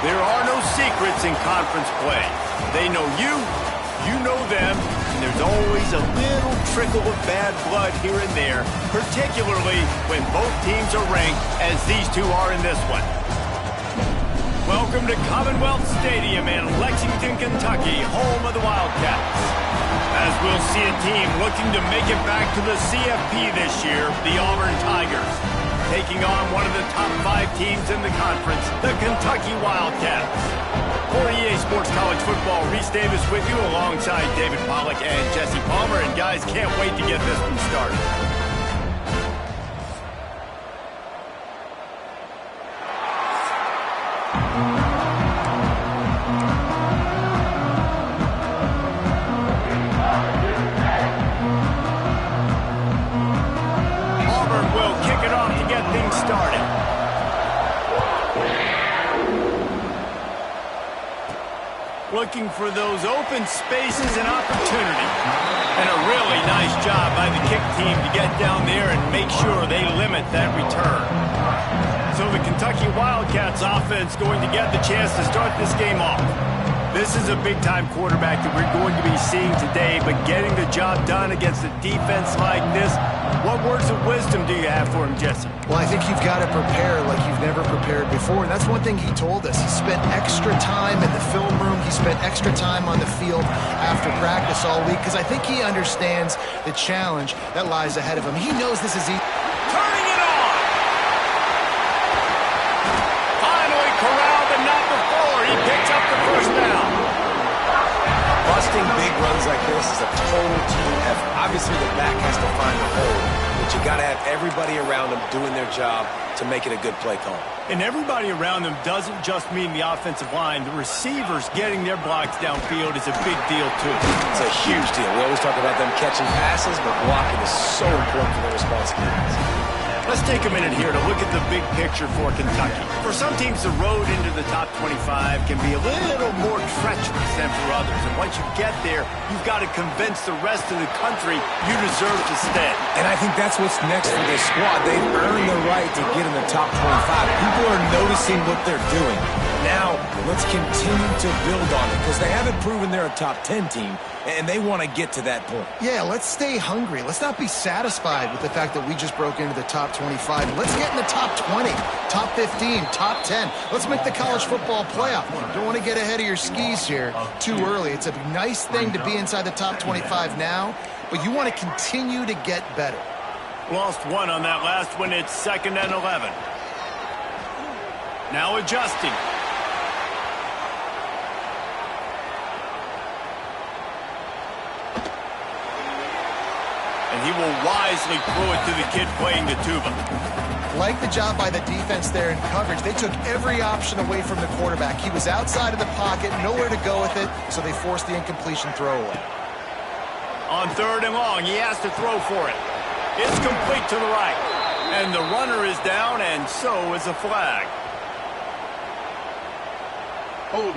There are no secrets in conference play. They know you, you know them, and there's always a little trickle of bad blood here and there, particularly when both teams are ranked as these two are in this one. Welcome to Commonwealth Stadium in Lexington, Kentucky, home of the Wildcats. As we'll see a team looking to make it back to the CFP this year, the Auburn Tigers, taking on one of the top 5 teams in the conference, the Kentucky Wildcats. For EA Sports College Football, Reese Davis with you alongside David Pollack and Jesse Palmer. And guys, can't wait to get this one started. Auburn will kick it off to get things started. Looking for those open spaces and opportunity. And a really nice job by the kick team to get down there and make sure they limit that return. So the Kentucky Wildcats offense going to get the chance to start this game off. This is a big-time quarterback that we're going to be seeing today, but getting the job done against a defense like this, what words of wisdom do you have for him, Jesse? Well, I think you've got to prepare like you've never prepared before, and that's one thing he told us. He spent extra time in the film room. He spent extra time on the field after practice all week, because I think he understands the challenge that lies ahead of him. He knows this is easy. Turning it on! Finally corralled, but not before. He picks up the first down. Busting big runs like this is a total team effort. Obviously, the back has to find the hole, but you got to have everybody around them doing their job to make it a good play call. And everybody around them doesn't just mean the offensive line. The receivers getting their blocks downfield is a big deal, too. It's a huge deal. We always talk about them catching passes, but blocking is so important for their responsibilities. Let's take a minute here to look at the big picture for Kentucky. For some teams, the road into the top 25 can be a little more treacherous than for others. And once you get there, you've got to convince the rest of the country you deserve to stay. And I think that's what's next for this squad. They've earned the right to get in the top 25. People are noticing what they're doing. Now, let's continue to build on it, because they haven't proven they're a top 10 team, and they want to get to that point. Yeah, let's stay hungry. Let's not be satisfied with the fact that we just broke into the top 25. Let's get in the top 20, top 15, top 10. Let's make the college football playoff. Don't want to get ahead of your skis here too early. It's a nice thing to be inside the top 25 now, but you want to continue to get better. Lost one on that last one. It's 2nd and 11. Now adjusting. And he will wisely throw it to the kid playing the tuba. Like the job by the defense there in coverage. They took every option away from the quarterback. He was outside of the pocket, nowhere to go with it, so they forced the incompletion throwaway. On 3rd and long, he has to throw for it. It's complete to the right. And the runner is down, and so is a flag. Hold.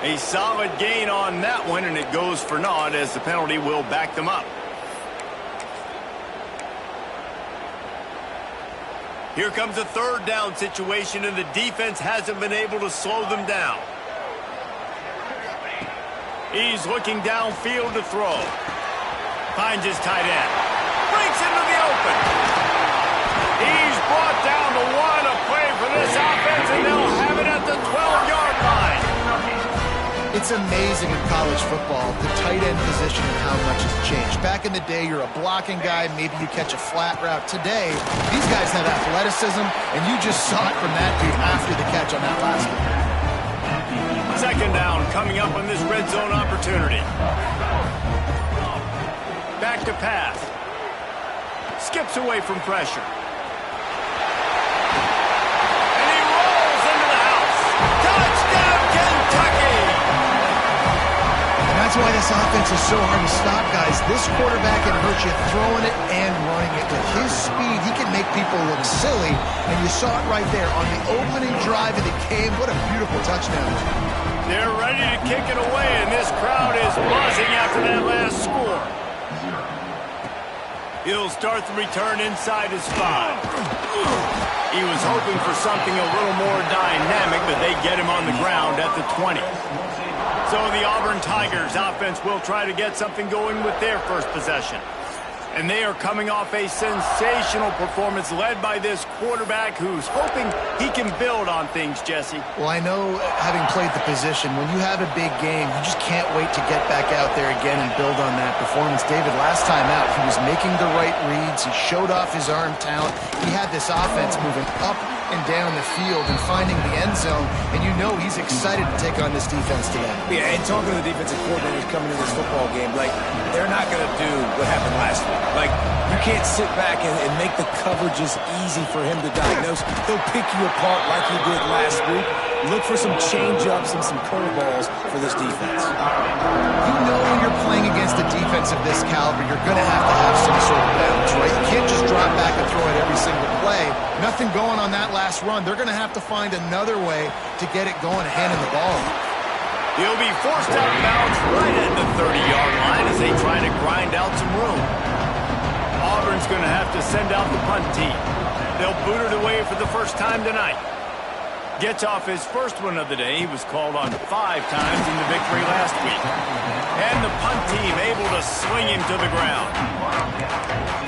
A solid gain on that one, and it goes for naught as the penalty will back them up. Here comes a 3rd down situation, and the defense hasn't been able to slow them down. He's looking downfield to throw. Finds his tight end. Breaks into the open. He's brought down to 1, a play for this offense, and they'll have it at the 12-yard line. It's amazing in college football, the tight end position and how much has changed. Back in the day, you're a blocking guy, maybe you catch a flat route. Today, these guys have athleticism, and you just saw it from that dude after the catch on that last one. 2nd down coming up on this red zone opportunity. Back to pass. Skips away from pressure. And he rolls into the house. Touchdown, Kentucky! And that's why this offense is so hard to stop, guys. This quarterback can hurt you throwing it and running it. With his speed, he can make people look silly. And you saw it right there on the opening drive of the game. What a beautiful touchdown. They're ready to kick it away, and this crowd is buzzing after that last score. He'll start the return inside his 5. He was hoping for something a little more dynamic, but they get him on the ground at the 20. So the Auburn Tigers offense will try to get something going with their first possession. And they are coming off a sensational performance led by this quarterback who's hoping he can build on things, Jesse. Well, I know, having played the position, when you have a big game, you just can't wait to get back out there again and build on that performance. David, last time out, he was making the right reads. He showed off his arm talent. He had this offense moving up and down the field and finding the end zone, and you know he's excited to take on this defense today. Yeah, and talking to the defensive coordinators coming in this football game, like, they're not going to do what happened last week. Like, you can't sit back and make the coverages easy for him to diagnose. They'll pick you apart like he did last week. Look for some change-ups and some curveballs for this defense. You know when you're playing against a defense of this caliber, you're going to have some sort of balance, right? You can't just drop back and throw it every single play. Nothing going on that last run. They're going to have to find another way to get it going and handing the ball. He'll be forced out of bounds right at the 30-yard line as they try to grind out some room. Auburn's going to have to send out the punt team. They'll boot it away for the first time tonight. Gets off his first one of the day. He was called on 5 times in the victory last week. And the punt team able to sling him to the ground.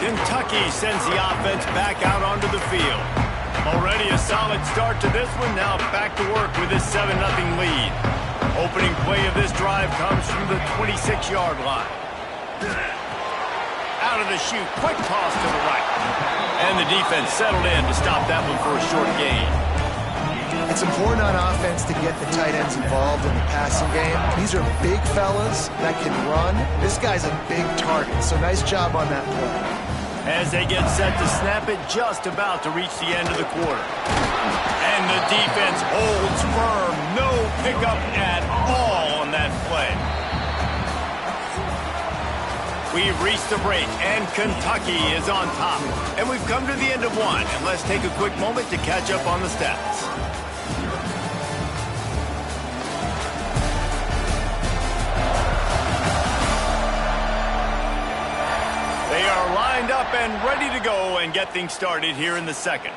Kentucky sends the offense back out onto the field. Already a solid start to this one. Now back to work with this 7-0 lead. Opening play of this drive comes from the 26-yard line. Out of the chute, quick toss to the right. And the defense settled in to stop that one for a short gain. It's important on offense to get the tight ends involved in the passing game. These are big fellas that can run. This guy's a big target, so nice job on that play. As they get set to snap it, just about to reach the end of the quarter. And the defense holds firm. No pickup at all on that play. We've reached the break, and Kentucky is on top. And we've come to the end of one, and let's take a quick moment to catch up on the stats. They are lined up and ready to go and get things started here in the second.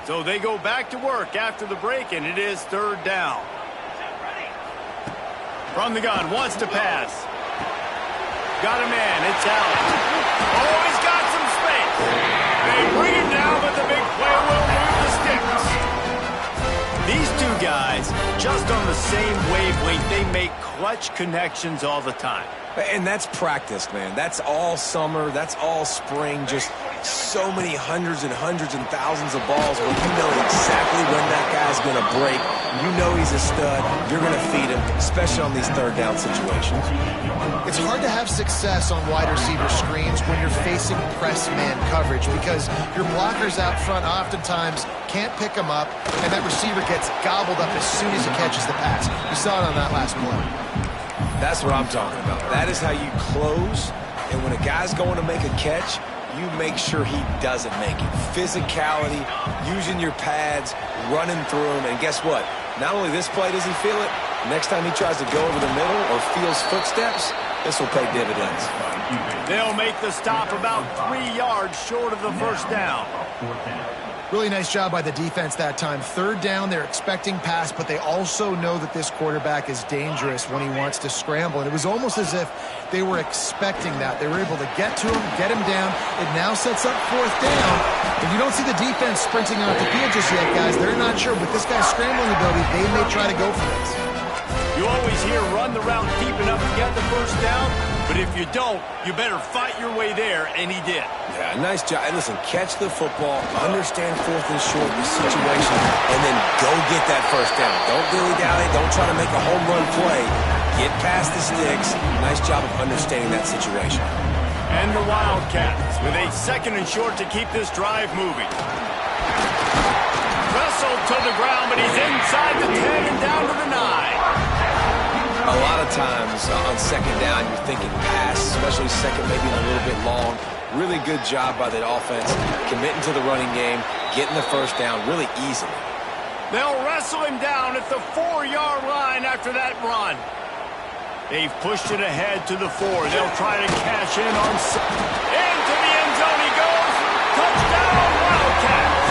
So they go back to work after the break, and it is 3rd down. From the gun, wants to pass. Got a man, it's out. Oh, he's got some space. They bring him down, but the big play will move the sticks. These two guys, just on the same wavelength, they make clutch connections all the time. And that's practice, man. That's all summer. That's all spring. Just so many hundreds and thousands of balls where you know exactly when that guy's going to break. You know he's a stud. You're going to feed him, especially on these 3rd down situations. It's hard to have success on wide receiver screens when you're facing press man coverage because your blockers out front oftentimes can't pick them up, and that receiver gets gobbled up as soon as he catches the pass. You saw it on that last play. That's what I'm talking about. That is how you close, and when a guy's going to make a catch, you make sure he doesn't make it. Physicality, using your pads, running through him, and guess what? Not only this play does he feel it, next time he tries to go over the middle or feels footsteps, this will pay dividends. They'll make the stop about 3 yards short of the first down. Really nice job by the defense that time. 3rd down, they're expecting pass, but they also know that this quarterback is dangerous when he wants to scramble. And it was almost as if they were expecting that. They were able to get to him, get him down. It now sets up 4th down. And you don't see the defense sprinting out the field just yet, guys. They're not sure, but this guy's scrambling ability, they may try to go for this. You always hear run the route deep enough to get the first down, but if you don't, you better fight your way there, and he did. Yeah, nice job. And listen, catch the football, understand 4th and short the situation, and then go get that first down. Don't dilly-dally. Don't try to make a home run play. Get past the sticks. Nice job of understanding that situation. And the Wildcats with a 2nd and short to keep this drive moving. Wrestled to the ground, but he's inside the 10 and down to the 9. A lot of times on 2nd down, you're thinking pass, especially 2nd, maybe a little bit long. Really good job by the offense, committing to the running game, getting the first down really easily. They'll wrestle him down at the 4-yard line after that run. They've pushed it ahead to the 4. They'll try to cash in on... Into the end zone he goes. Touchdown, Wildcats.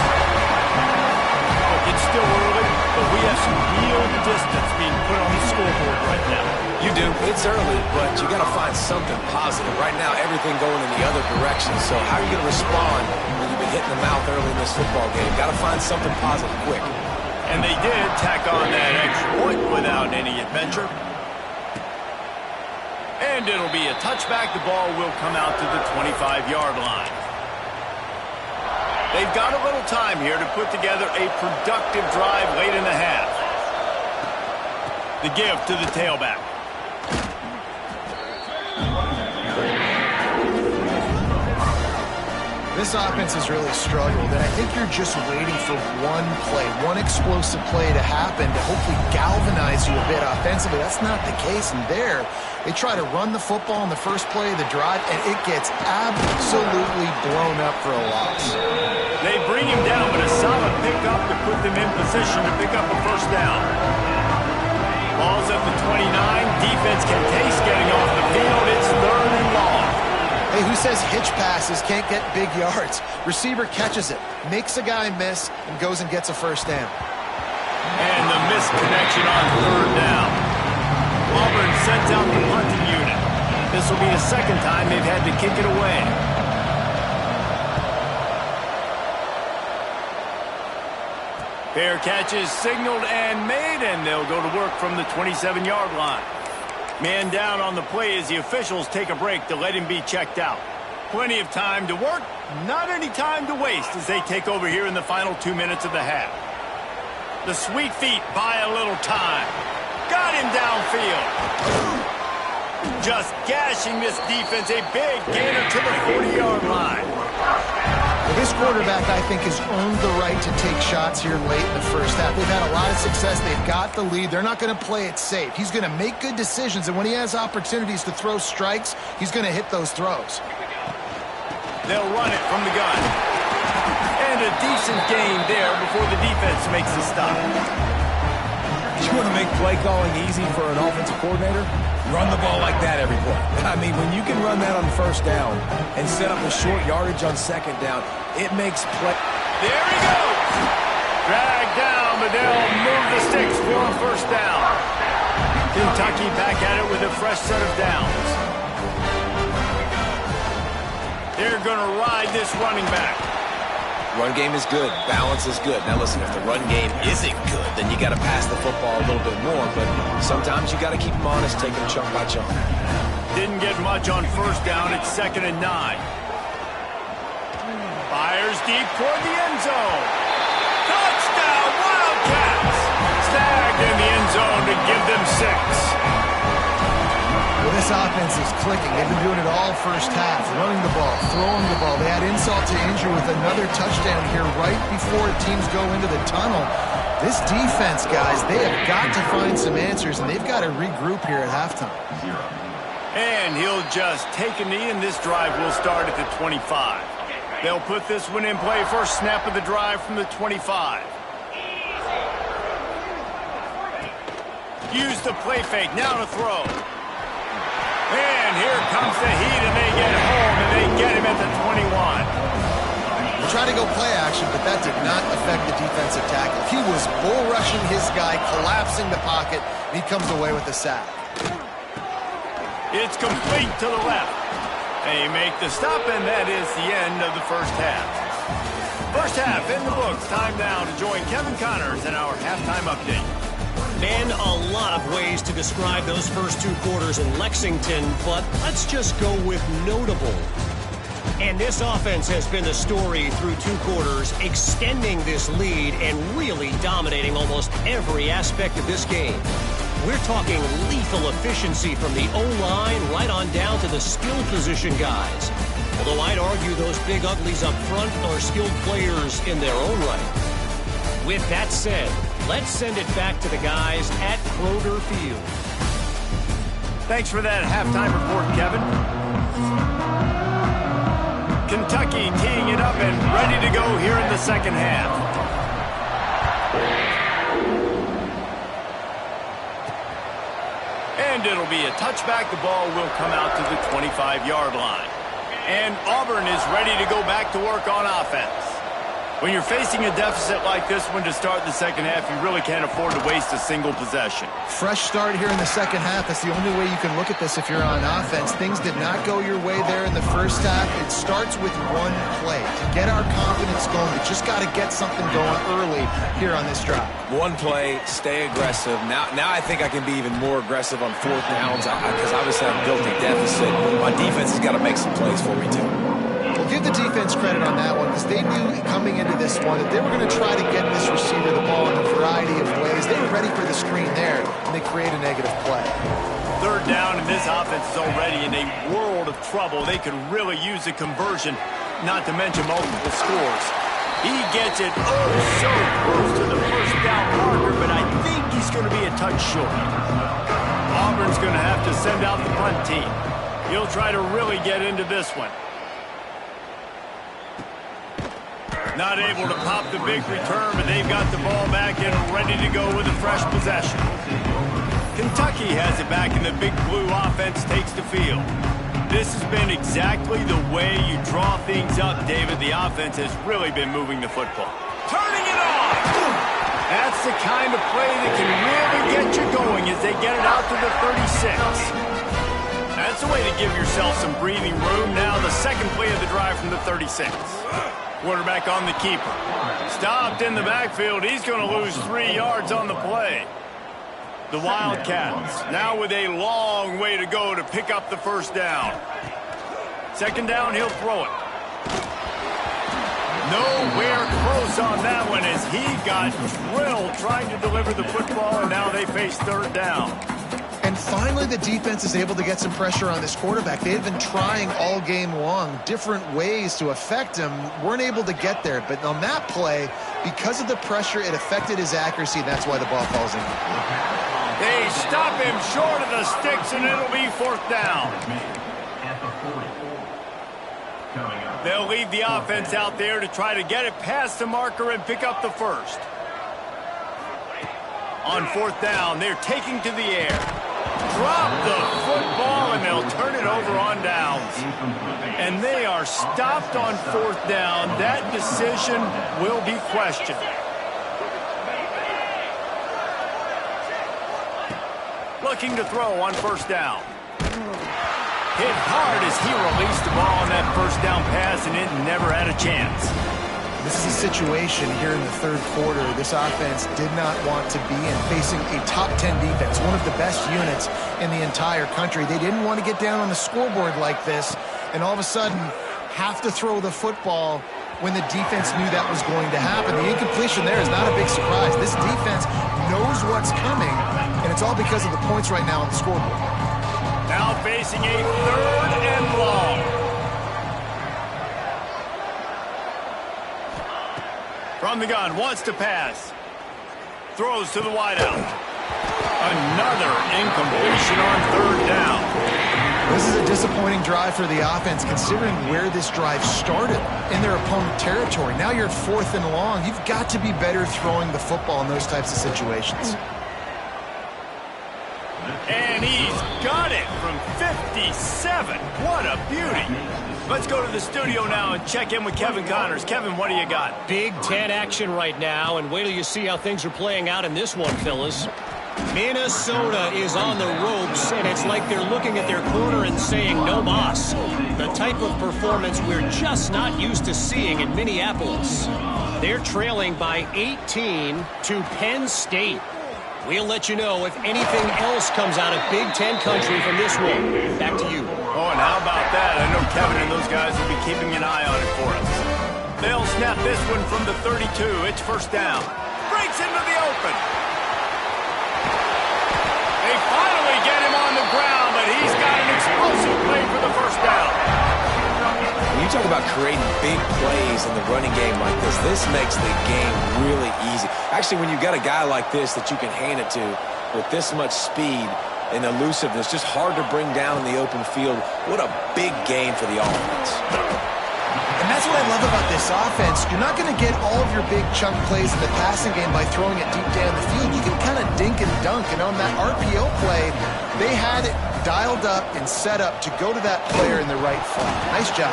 Look, it's still early, but we have some real distance being put on the scoreboard right now. You do. It's early, but you got to find something positive. Right now, everything going in the other direction. So how are you going to respond when you've been hitting the mouth early in this football game? Got to find something positive quick. And they did tack on that extra point without any adventure. And it'll be a touchback. The ball will come out to the 25-yard line. They've got a little time here to put together a productive drive late in the half. The give to the tailback. This offense has really struggled, and I think you're just waiting for one play, one explosive play to happen to hopefully galvanize you a bit offensively. That's not the case, and there, they try to run the football in the first play of the drive, and it gets absolutely blown up for a loss. They bring him down, but a solid pickup to put them in position to pick up a first down. Ball's at the 29. Defense can taste getting off the field. It's 3rd and long. Hey, who says hitch passes can't get big yards? Receiver catches it, makes a guy miss, and goes and gets a first down. And the missed connection on 3rd down. Auburn sends out the punting unit. This will be the second time they've had to kick it away. Fair catch is signaled and made, and they'll go to work from the 27-yard line. Man down on the play as the officials take a break to let him be checked out. Plenty of time to work, not any time to waste as they take over here in the final 2 minutes of the half. The sweet feet buy a little time. Got him downfield. Just gashing this defense, a big gainer to the 40-yard line. Well, this quarterback, I think, has earned the right to take shots here late in the first half. They've had a lot of success. They've got the lead. They're not going to play it safe. He's going to make good decisions, and when he has opportunities to throw strikes, he's going to hit those throws. They'll run it from the gun. And a decent gain there before the defense makes the stop. You want to make play calling easy for an offensive coordinator? Run the ball like that every play. I mean, when you can run that on first down and set up a short yardage on second down, it makes play. There he goes. Dragged down, but they'll move the sticks for a first down. Kentucky back at it with a fresh set of downs. They're going to ride this running back. Run game is good. Balance is good. Now listen, if the run game isn't good, then you got to pass the football a little bit more. But sometimes you got to keep them honest, take them chunk by chunk. Didn't get much on first down. It's 2nd and 9. Fires deep toward the end zone. Touchdown, Wildcats! Snagged in the end zone to give them 6. Well, this offense is clicking. They've been doing it all first half, running the ball, throwing the ball. They had insult to injury with another touchdown here right before teams go into the tunnel. This defense, guys, they have got to find some answers, and they've got to regroup here at halftime. And he'll just take a knee, and this drive will start at the 25. They'll put this one in play. First snap of the drive from the 25. Use the play fake. Now to throw. And here comes the heat, and they get home, and they get him at the 21. They tried to go play action, but that did not affect the defensive tackle. He was bull rushing his guy, collapsing the pocket, and he comes away with a sack. It's complete to the left. They make the stop, and that is the end of the first half. First half in the books. Time now to join Kevin Connors in our halftime update. Man, a lot of ways to describe those first 2 quarters in Lexington, but let's just go with notable. And this offense has been the story through 2 quarters, extending this lead and really dominating almost every aspect of this game. We're talking lethal efficiency from the O-line right on down to the skill position guys. Although I'd argue those big uglies up front are skilled players in their own right. With that said, let's send it back to the guys at Kroger Field. Thanks for that halftime report, Kevin. Kentucky teeing it up and ready to go here in the second half. And And it'll be a touchback. The ball will come out to the 25-yard line. And Auburn is ready to go back to work on offense. When you're facing a deficit like this one to start the second half, you really can't afford to waste a single possession. Fresh start here in the second half. That's the only way you can look at this if you're on offense. Things did not go your way there in the first half. It starts with one play. To get our confidence going, we just got to get something going early here on this drive. One play, stay aggressive. Now I think I can be even more aggressive on fourth downs because obviously I've built a deficit. My defense has got to make some plays for me too. We'll give the defense credit on that one because they knew coming into this one that they were going to try to get this receiver the ball in a variety of ways. They were ready for the screen there, and they create a negative play. Third down, and this offense is already in a world of trouble. They could really use a conversion, not to mention multiple scores. He gets it so close to the first down marker, but I think he's going to be a touch short. Auburn's going to have to send out the punt team. He'll try to really get into this one. Not able to pop the big return, but they've got the ball back and ready to go with a fresh possession. Kentucky has it back, and the big blue offense takes the field. This has been exactly the way you draw things up, David. The offense has really been moving the football. Turning it off! That's the kind of play that can really get you going as they get it out to the 36. That's a way to give yourself some breathing room. Now the second play of the drive from the 36. Quarterback on the keeper. Stopped in the backfield. He's going to lose 3 yards on the play. The Wildcats now with a long way to go to pick up the first down. Second down, he'll throw it. Nowhere close on that one as he got drilled trying to deliver the football, and now they face third down. And finally, the defense is able to get some pressure on this quarterback. They had been trying all game long different ways to affect him. Weren't able to get there. But on that play, because of the pressure, it affected his accuracy. And that's why the ball falls in. They stop him short of the sticks, and it'll be fourth down. They'll leave the offense out there to try to get it past the marker and pick up the first. On fourth down, they're taking to the air. Drop the football, and they'll turn it over on downs. And they are stopped on fourth down. That decision will be questioned. Looking to throw on first down. Hit hard as he released the ball on that first down pass, and it never had a chance. This is a situation here in the third quarter this offense did not want to be in, facing a top 10 defense, one of the best units in the entire country. They didn't want to get down on the scoreboard like this and all of a sudden have to throw the football when the defense knew that was going to happen. The incompletion there is not a big surprise. This defense knows what's coming, and it's all because of the points right now on the scoreboard. Now facing a third and long. From the gun, wants to pass. Throws to the wideout. Another incompletion on third down. This is a disappointing drive for the offense, considering where this drive started in their opponent territory. Now you're at fourth and long. You've got to be better throwing the football in those types of situations. And he's got it from 57. What a beauty. Let's go to the studio now and check in with Kevin Connors. Kevin, what do you got? Big Ten action right now, and wait till you see how things are playing out in this one, fellas. Minnesota is on the ropes, and it's like they're looking at their corner and saying, no mas. The type of performance we're just not used to seeing in Minneapolis. They're trailing by 18 to Penn State. We'll let you know if anything else comes out of Big Ten country from this one. Back to you. Oh, and how about that? I know Kevin and those guys will be keeping an eye on it for us. They'll snap this one from the 32. It's first down. Breaks into the open. They finally get him on the ground, but he's got an explosive play for the first down. When you talk about creating big plays in the running game like this makes the game really easy. Actually, when you've got a guy like this that you can hand it to with this much speed and elusiveness, just hard to bring down in the open field, what a big game for the offense. And that's what I love about this offense. You're not going to get all of your big chunk plays in the passing game by throwing it deep down the field. You can kind of dink and dunk, and on that RPO play, They had it dialed up and set up to go to that player in the right flat. Nice job.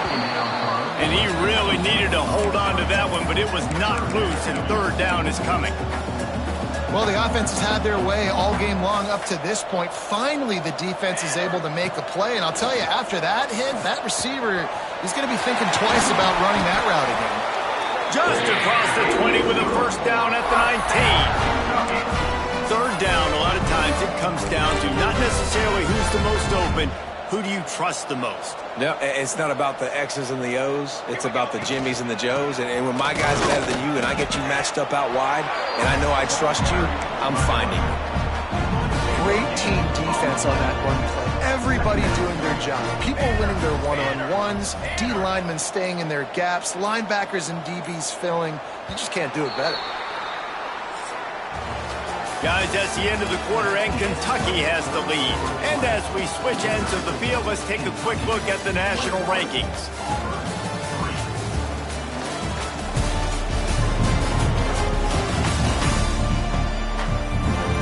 And he really needed to hold on to that one, but it was not loose, and third down is coming. Well, the offense has had their way all game long up to this point. Finally, the defense is able to make a play. And I'll tell you, after that hit, that receiver is going to be thinking twice about running that route again. Just across the 20 with a first down at the 19. Third down, a lot of times it comes down to not necessarily who's the most open, who do you trust the most? No, it's not about the X's and the O's. It's about the Jimmies and the Joes. And when my guy's better than you and I get you matched up out wide and I know I trust you, I'm finding you. Great team defense on that run play. Everybody doing their job. People winning their one-on-ones, D linemen staying in their gaps, linebackers and DBs filling. You just can't do it better. Guys, that's the end of the quarter, and Kentucky has the lead. And as we switch ends of the field, let's take a quick look at the national rankings.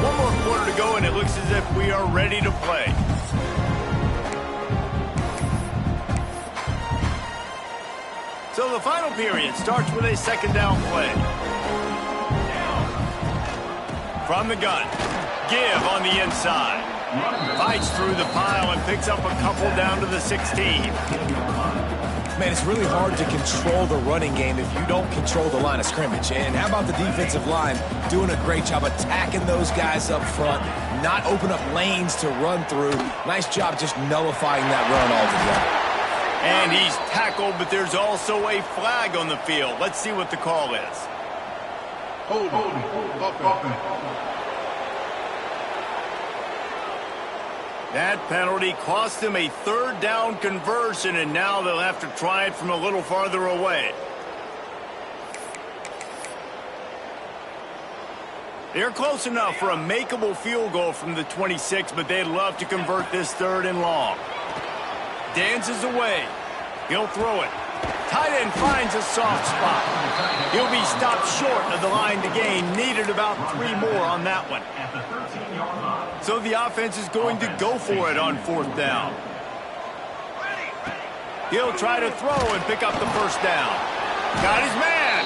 One more quarter to go, and it looks as if we are ready to play. So the final period starts with a second down play. From the gun, give on the inside. Fights through the pile and picks up a couple down to the 16. Man, it's really hard to control the running game if you don't control the line of scrimmage. And how about the defensive line doing a great job attacking those guys up front, not open up lanes to run through. Nice job just nullifying that run altogether. And he's tackled, but there's also a flag on the field. Let's see what the call is. That penalty cost them a third down conversion, and now they'll have to try it from a little farther away. They're close enough for a makeable field goal from the 26, but they'd love to convert this third and long. Dances away. He'll throw it. Tight end finds a soft spot. He'll be stopped short of the line to gain. Needed about 3 more on that one. So the offense is going to go for it on fourth down. He'll try to throw and pick up the first down. Got his man.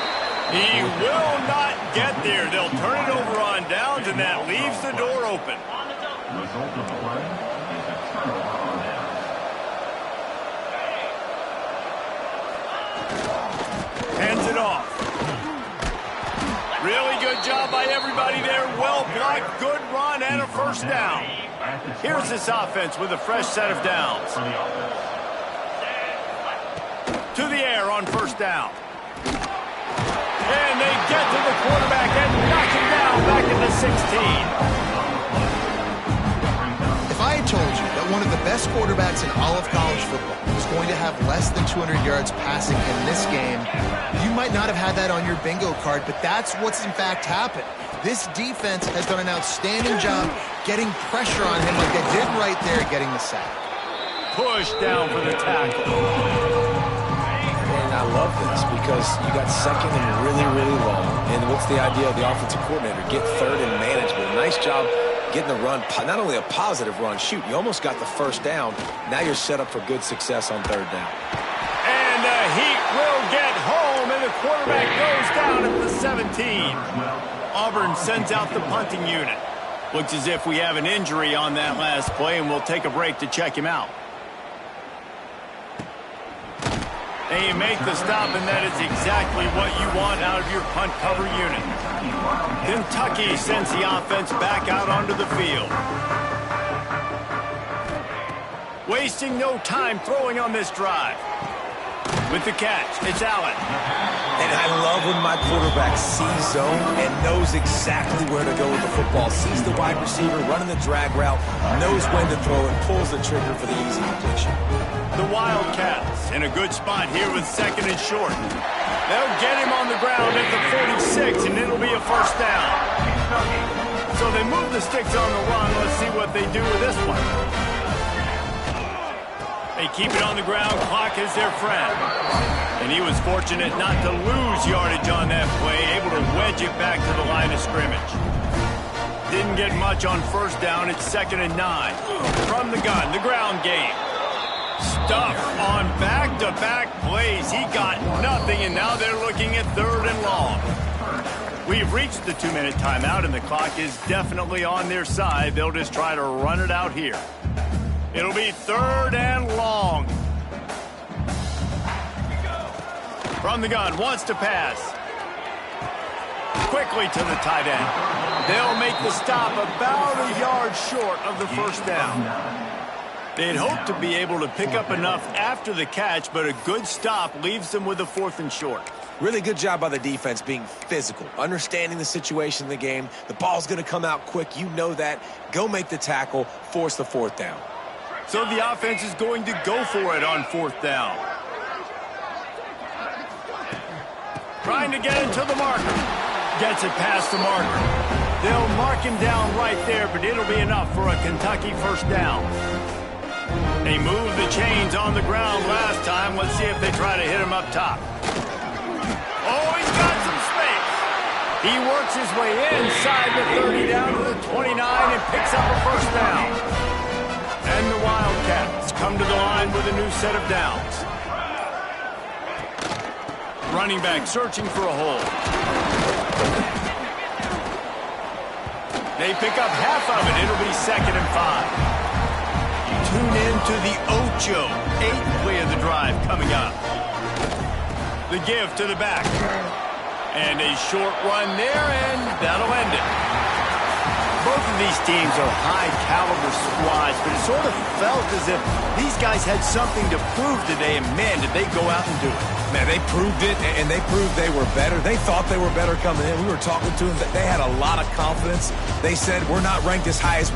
He will not get there. They'll turn it over on downs, and that leaves the door open. Result of the play is a turnover on down. Hands it off. Really good job by everybody there. Well blocked, good run, and a first down. Here's this offense with a fresh set of downs. To the air on first down. And they get to the quarterback and knock him down back at the 16. If I had told you that one of the best quarterbacks in all of college football was going to have less than 200 yards passing in this game, you might not have had that on your bingo card, but that's what's in fact happened. This defense has done an outstanding job getting pressure on him like they did right there, getting the sack. Push down for the tackle. And I love this because you got second and really, really long. And what's the idea of the offensive coordinator? Get third and manageable. Nice job getting the run, not only a positive run, shoot, you almost got the first down. Now you're set up for good success on third down. And the Heat will get home, and the quarterback goes down at the 17. Auburn sends out the punting unit. Looks as if we have an injury on that last play, and we'll take a break to check him out. And you make the stop, and that is exactly what you want out of your punt cover unit. Kentucky sends the offense back out onto the field. Wasting no time throwing on this drive. With the catch, it's Allen. And I love when my quarterback sees zone and knows exactly where to go with the football. Sees the wide receiver running the drag route, knows when to throw it, pulls the trigger for the easy completion. The Wildcats in a good spot here with second and short. They'll get him on the ground at the 46, and it'll be a first down. So they move the sticks on the run. Let's see what they do with this one. They keep it on the ground. Clock is their friend. And he was fortunate not to lose yardage on that play, able to wedge it back to the line of scrimmage. Didn't get much on first down. It's 2nd and 9. From the gun, the ground game. Stuff on back-to-back plays. He got nothing, and now they're looking at 3rd and long. We've reached the 2-minute timeout, and the clock is definitely on their side. They'll just try to run it out here. It'll be 3rd and long. From the gun, wants to pass. Quickly to the tight end. They'll make the stop about a yard short of the first down. They'd hope to be able to pick up enough after the catch, but a good stop leaves them with a 4th and short. Really good job by the defense being physical, understanding the situation in the game. The ball's going to come out quick. You know that. Go make the tackle, force the 4th down. So the offense is going to go for it on 4th down. Trying to get it to the marker. Gets it past the marker. They'll mark him down right there, but it'll be enough for a Kentucky first down. They moved the chains on the ground last time. Let's see if they try to hit him up top. Oh, he's got some space. He works his way inside the 30 down to the 29 and picks up a first down. And the Wildcats come to the line with a new set of downs. Running back searching for a hole. They pick up half of it. It'll be 2nd and 5. Tune in to the Ocho. 8th play of the drive coming up. The give to the back. And a short run there, and that'll end it. Both of these teams are high-caliber squads, but it sort of felt as if these guys had something to prove today, and man, did they go out and do it. Man, they proved it, and they proved they were better. They thought they were better coming in. We were talking to them. They had a lot of confidence. They said, we're not ranked as high as we